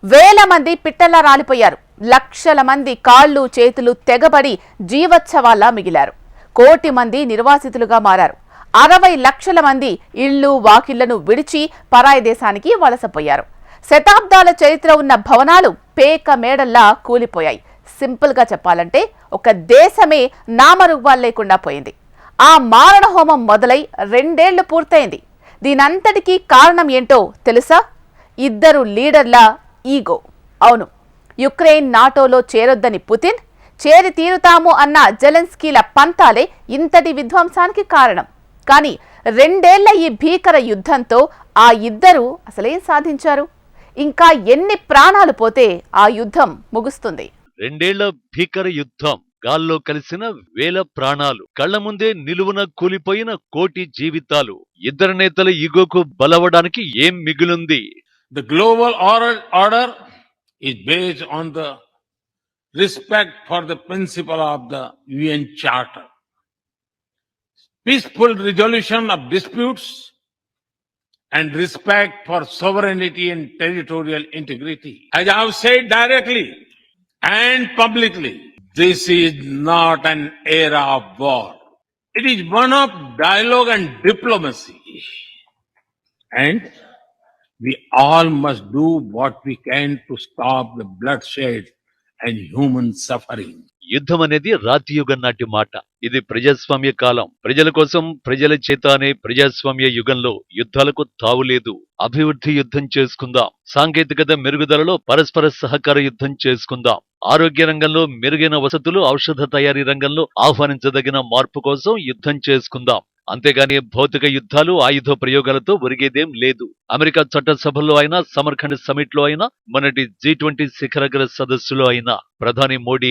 వేల మంది పిట్టల్లా రాలిపోయారు. లక్షల మంది కాళ్ళు చేతులు తెగబడి జీవోత్సవాల్లా మిగిలారు. కోటి మంది నిర్వాసితులుగా మారారు. 60 లక్షల మంది ఇళ్లు వాకిళ్లను విడిచి పరాయి దేశానికి వలసపోయారు. శతాబ్దాల చరిత్ర ఉన్న భవనాలు పేక మేడల్లా కూలిపోయాయి. సింపుల్ గా చెప్పాలంటే ఒక దేశమే నామరూపాలు లేకుండా పోయింది. ఆ మారణ హోమం మొదలై 2 ఏళ్లు పూర్తయింది. దీనంతటికీ కారణం ఏంటో తెలుసా? ఇద్దరు లీడర్ల ఈగో. అవును, యుక్రెయిన్ నాటోలో చేరొద్దని పుతిన్, చేరి తీరుతాము అన్న జెలెన్స్కీల పంతాలే ఇంతటి విధ్వంసానికి కారణం. కానీ 2 ఏళ్ల ఈ భీకర యుద్ధంతో ఆ ఇద్దరు అసలేం సాధించారు? ఇంకా ఎన్ని ప్రాణాలు పోతే ఆ యుద్ధం ముగుస్తుంది? 2 ఏళ్ల భీకర యుద్ధం, గాల్లో కలిసిన వేల ప్రాణాలు, కళ్ల ముందే నిలువున కూలిపోయిన కోటి జీవితాలు. ఇద్దరు నేతల ఈగోకు బలవడానికి ఏం మిగిలుంది? The global order is based on the respect for the principle of the UN Charter, peaceful resolution of disputes, and respect for sovereignty and territorial integrity. As I have said directly and publicly, this is not an era of war. It is one of dialogue and diplomacy. And we all must do what we can to stop the bloodshed and human suffering. యుద్ధం అనేది రాతియుగం నాటి మాట. ఇది ప్రజాస్వామ్య కాలం. ప్రజల కోసం, ప్రజల చేత అనే ప్రజాస్వామ్య యుగంలో యుద్ధాలకు తావులేదు. అభివృద్ధి యుద్ధం చేసుకుందాం. సాంకేతికత మెరుగుదలలో పరస్పర సహకార యుద్ధం చేసుకుందాం. ఆరోగ్య రంగంలో మెరుగైన వసతులు, ఔషధ తయారీ రంగంలో ఆహ్వానించదగిన మార్పు కోసం యుద్ధం చేసుకుందాం. అంతేగాని భౌతిక యుద్ధాలు, ఆయుధ ప్రయోగాలతో ఒరిగేదేం లేదు. అమెరికా చట్టసభల్లో అయినా, సమర్ఖండ్ సమిట్ లో అయినా, మొన్నటి G20 శిఖరాగ్ర సదస్సులో అయినా ప్రధాని మోడీ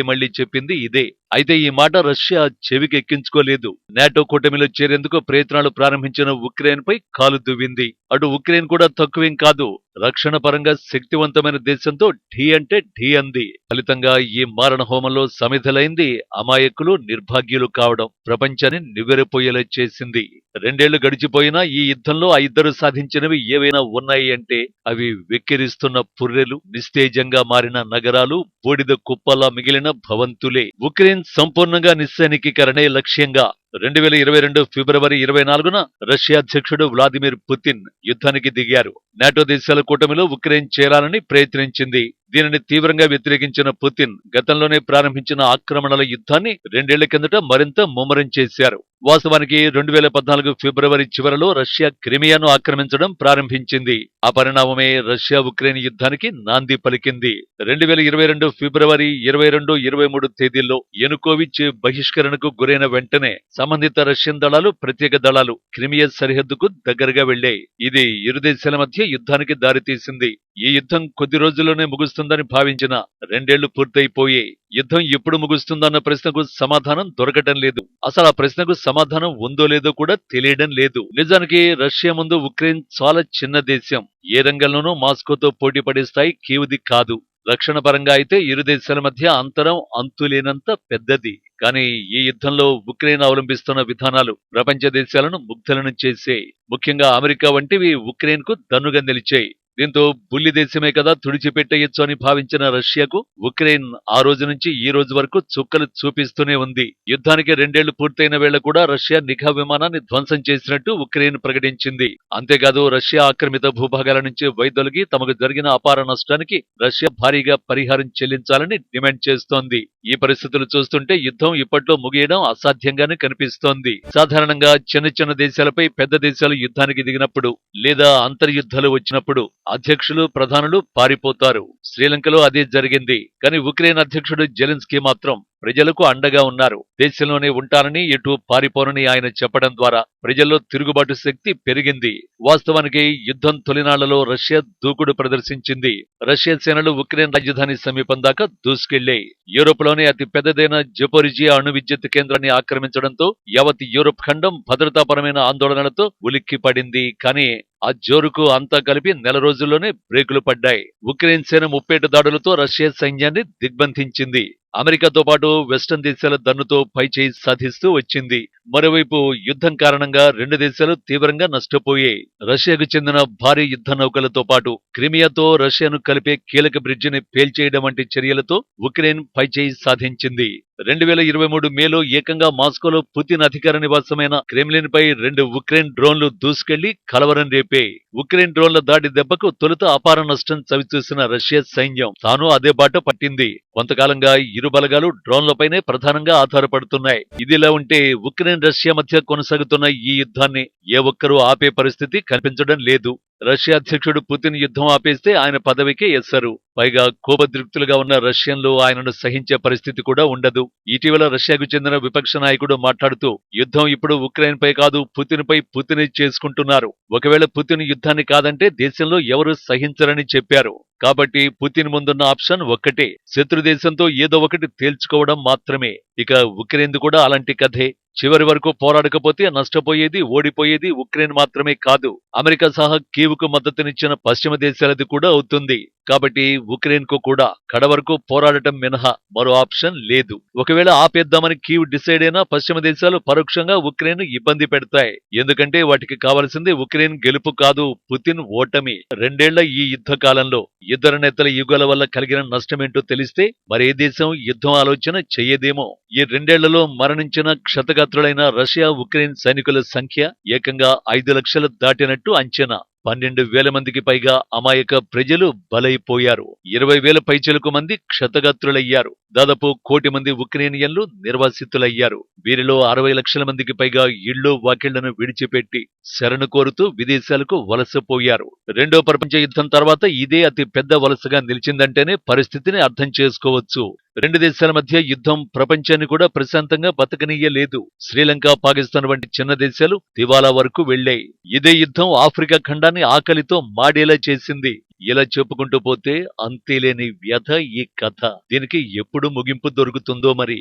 మళ్లీ చెప్పింది ఇదే. అయితే ఈ మాట రష్యా చెవికి ఎక్కించుకోలేదు. నాటో కూటమిలో చేరేందుకు ప్రయత్నాలు ప్రారంభించిన ఉక్రెయిన్ పై కాలు దువ్వింది. అటు ఉక్రెయిన్ కూడా తక్కువేం కాదు. రక్షణ పరంగా శక్తివంతమైన దేశంతో ఢీ అంటే ఢీ అంది. ఫలితంగా ఈ మారణ హోమంలో సమిధలైంది అమాయకులు, నిర్భాగ్యులు కావడం ప్రపంచాన్ని నివ్వెరపోయేలా చేసింది. 2 ఏళ్లు గడిచిపోయినా ఈ యుద్ధంలో ఆ ఇద్దరు సాధించినవి ఏవైనా ఉన్నాయి అంటే అవి వెక్కిరిస్తున్న పుర్రెలు, నిస్తేజంగా మారిన నగరాలు, బూడిద కుప్పలా మిగిలిన భవంతులే. ఉక్రెయిన్ సంపూర్ణంగా నిస్సైనికీకరణే లక్ష్యంగా 2022 ఫిబ్రవరి 24న రష్యా అధ్యక్షుడు వ్లాదిమిర్ పుతిన్ యుద్ధానికి దిగారు. నాటో దేశాల కూటమిలో ఉక్రెయిన్ చేరాలని ప్రయత్నించింది. దీనిని తీవ్రంగా వ్యతిరేకించిన పుతిన్ గతంలోనే ప్రారంభించిన ఆక్రమణల యుద్ధాన్ని 2 ఏళ్ల కిందట మరింత ముమ్మరం చేశారు. వాస్తవానికి 2014 ఫిబ్రవరి చివరలో రష్యా క్రిమియాను ఆక్రమించడం ప్రారంభించింది. ఆ పరిణామమే రష్యా ఉక్రెయిన్ యుద్ధానికి నాంది పలికింది. 2022 ఫిబ్రవరి 22, 23 తేదీల్లో యనుకోవిచ్ బహిష్కరణకు గురైన వెంటనే సంబంధిత రష్యన్ దళాలు, ప్రత్యేక దళాలు క్రిమియా సరిహద్దుకు దగ్గరగా వెళ్లాయి. ఇది ఇరు దేశాల మధ్య యుద్ధానికి దారితీసింది. ఈ యుద్ధం కొద్ది రోజుల్లోనే ముగుస్తుందని భావించిన 2 ఏళ్లు పూర్తయిపోయాయి. యుద్ధం ఎప్పుడు ముగుస్తుందన్న ప్రశ్నకు సమాధానం దొరకటం లేదు. అసలు ఆ ప్రశ్నకు సమాధానం ఉందో లేదో కూడా తెలియడం లేదు. నిజానికి రష్యా ముందు ఉక్రెయిన్ చాలా చిన్న దేశం. ఏ రంగంలోనూ మాస్కోతో పోటీ పడే స్థాయి కీవుది కాదు. రక్షణ పరంగా అయితే ఇరు దేశాల మధ్య అంతరం అంతులేనంత పెద్దది. కానీ ఈ యుద్ధంలో ఉక్రెయిన్ అవలంబిస్తున్న విధానాలు ప్రపంచ దేశాలను ముగ్ధులను చేశాయి. ముఖ్యంగా అమెరికా వంటివి ఉక్రెయిన్ కు దన్నుగా నిలిచాయి. దీంతో బుల్లి దేశమే కదా తుడిచిపెట్టేయొచ్చు అని భావించిన రష్యాకు ఉక్రెయిన్ ఆ రోజు నుంచి ఈ రోజు వరకు చుక్కలు చూపిస్తూనే ఉంది. యుద్ధానికి 2 ఏళ్లు పూర్తయిన వేళ కూడా రష్యా నిఘా విమానాన్ని ధ్వంసం చేసినట్టు ఉక్రెయిన్ ప్రకటించింది. అంతేకాదు రష్యా ఆక్రమిత భూభాగాల నుంచి వైదొలిగి తమకు జరిగిన అపార నష్టానికి రష్యా భారీగా పరిహారం చెల్లించాలని డిమాండ్ చేస్తోంది. ఈ పరిస్థితులు చూస్తుంటే యుద్ధం ఇప్పట్లో ముగియడం అసాధ్యంగానే కనిపిస్తోంది. సాధారణంగా చిన్న దేశాలపై పెద్ద దేశాలు యుద్ధానికి దిగినప్పుడు లేదా అంతర్యుద్ధాలు వచ్చినప్పుడు అధ్యక్షులు, ప్రధానులు పారిపోతారు. శ్రీలంకలో అదే జరిగింది. కానీ ఉక్రెయిన్ అధ్యక్షుడు జెలెన్స్కీ మాత్రం ప్రజలకు అండగా ఉన్నారు. దేశంలోనే ఉంటానని, ఎటు పారిపోనని ఆయన చెప్పడం ద్వారా ప్రజల్లో తిరుగుబాటు శక్తి పెరిగింది. వాస్తవానికి యుద్ధం తొలినాళ్లలో రష్యా దూకుడు ప్రదర్శించింది. రష్యా సేనలు ఉక్రెయిన్ రాజధాని సమీపం దాకా దూసుకెళ్లాయి. యూరోప్లోనే అతి పెద్దదైన జపోరిజియా అణు విద్యుత్ కేంద్రాన్ని ఆక్రమించడంతో యావత్ యూరోప్ ఖండం భద్రతాపరమైన ఆందోళనలతో ఉలిక్కిపడింది. కానీ ఆ జోరుకు అంతా కలిపి నెల రోజుల్లోనే బ్రేకులు పడ్డాయి. ఉక్రెయిన్ సేన ముప్పేట దాడులతో రష్యా సైన్యాన్ని దిగ్బంధించింది. అమెరికాతో పాటు వెస్టర్న్ దేశాల దన్నుతో పైచేయి సాధిస్తూ వచ్చింది. మరోవైపు యుద్ధం కారణంగా రెండు దేశాలు తీవ్రంగా నష్టపోయాయి. రష్యాకు చెందిన భారీ యుద్ధ నౌకలతో పాటు క్రిమియాతో రష్యాను కలిపే కీలక బ్రిడ్జిని పేల్చేయడం వంటి చర్యలతో ఉక్రెయిన్ పైచేయి సాధించింది. 2023 మేలో ఏకంగా మాస్కోలో పుతిన్ అధికార నివాసమైన క్రెమ్లిన్ పై 2 ఉక్రెయిన్ డ్రోన్లు దూసుకెళ్లి కలవరం రేపాయి. ఉక్రెయిన్ డ్రోన్ల దాడి దెబ్బకు తొలుత అపార నష్టం చవిచూసిన రష్యా సైన్యం తాను అదే బాట పట్టింది. కొంతకాలంగా ఇరు బలగాలు డ్రోన్లపైనే ప్రధానంగా ఆధారపడుతున్నాయి. ఇదిలా ఉంటే ఉక్రెయిన్ రష్యా మధ్య కొనసాగుతున్న ఈ యుద్ధాన్ని ఏ ఒక్కరూ ఆపే పరిస్థితి కనిపించడం లేదు. రష్యా అధ్యక్షుడు పుతిన్ యుద్ధం ఆపేస్తే ఆయన పదవికే ఎస్సరు. పైగా కోపద్రిక్తులుగా ఉన్న రష్యన్లు ఆయనను సహించే పరిస్థితి కూడా ఉండదు. ఇటీవల రష్యాకు చెందిన విపక్ష నాయకుడు మాట్లాడుతూ యుద్ధం ఇప్పుడు ఉక్రెయిన్ పై కాదు పుతిన్ పై పుతినే చేసుకుంటున్నారు. ఒకవేళ పుతిన్ యుద్ధాన్ని కాదంటే దేశంలో ఎవరూ సహించరని చెప్పారు. కాబట్టి పుతిన్ ముందున్న ఆప్షన్ ఒక్కటే, శత్రు దేశంతో ఏదో ఒకటి తేల్చుకోవడం మాత్రమే. ఇక ఉక్రెయిన్ కూడా అలాంటి కథే. చివరి వరకు పోరాడకపోతే నష్టపోయేది ఓడిపోయేది ఉక్రెయిన్ మాత్రమే కాదు, అమెరికా సహా కీవ్కు మద్దతునిచ్చిన పశ్చిమ దేశాలది కూడా అవుతుంది. కాబట్టి ఉక్రెయిన్ కు కూడా కడవరకు పోరాడటం మినహా మరో ఆప్షన్ లేదు. ఒకవేళ ఆపేద్దామని కీవ్ డిసైడ్ అయినా పశ్చిమ దేశాలు పరోక్షంగా ఉక్రెయిన్ ఇబ్బంది పెడతాయి. ఎందుకంటే వాటికి కావాల్సింది ఉక్రెయిన్ గెలుపు కాదు, పుతిన్ ఓటమి. 2 ఏళ్ల ఈ యుద్ధ కాలంలో ఇద్దరు నేతల యుగాల వల్ల కలిగిన నష్టమేంటో తెలిస్తే మరే దేశం యుద్ధం ఆలోచన చెయ్యదేమో. ఈ 2 ఏళ్లలో మరణించిన క్షతగాత్రులైన రష్యా ఉక్రెయిన్ సైనికుల సంఖ్య ఏకంగా 5 లక్షలు దాటినట్టు అంచనా. 12,000 మందికి పైగా అమాయక ప్రజలు బలైపోయారు. 20,000 పైచిలకు మంది క్షతగాత్రులయ్యారు. దాదాపు 1 కోటి మంది ఉక్రెయినియన్లు నిర్వాసితులయ్యారు. వీరిలో 60 లక్షల మందికి పైగా ఇళ్లు వాకిళ్లను విడిచిపెట్టి శరణు కోరుతూ విదేశాలకు వలసపోయారు. రెండో ప్రపంచ యుద్ధం తర్వాత ఇదే అతి పెద్ద వలసగా నిలిచిందంటేనే పరిస్థితిని అర్థం చేసుకోవచ్చు. రెండు దేశాల మధ్య యుద్ధం ప్రపంచాన్ని కూడా ప్రశాంతంగా బతకనీయలేదు. శ్రీలంక, పాకిస్తాన్ వంటి చిన్న దేశాలు దివాలా వరకు వెళ్లాయి. ఇదే యుద్ధం ఆఫ్రికా ఖండాన్ని ఆకలితో మాడేలా చేసింది. ఇలా చెప్పుకుంటూ పోతే అంతేలేని వ్యధ ఈ కథ. దీనికి ఎప్పుడు ముగింపు దొరుకుతుందో మరి.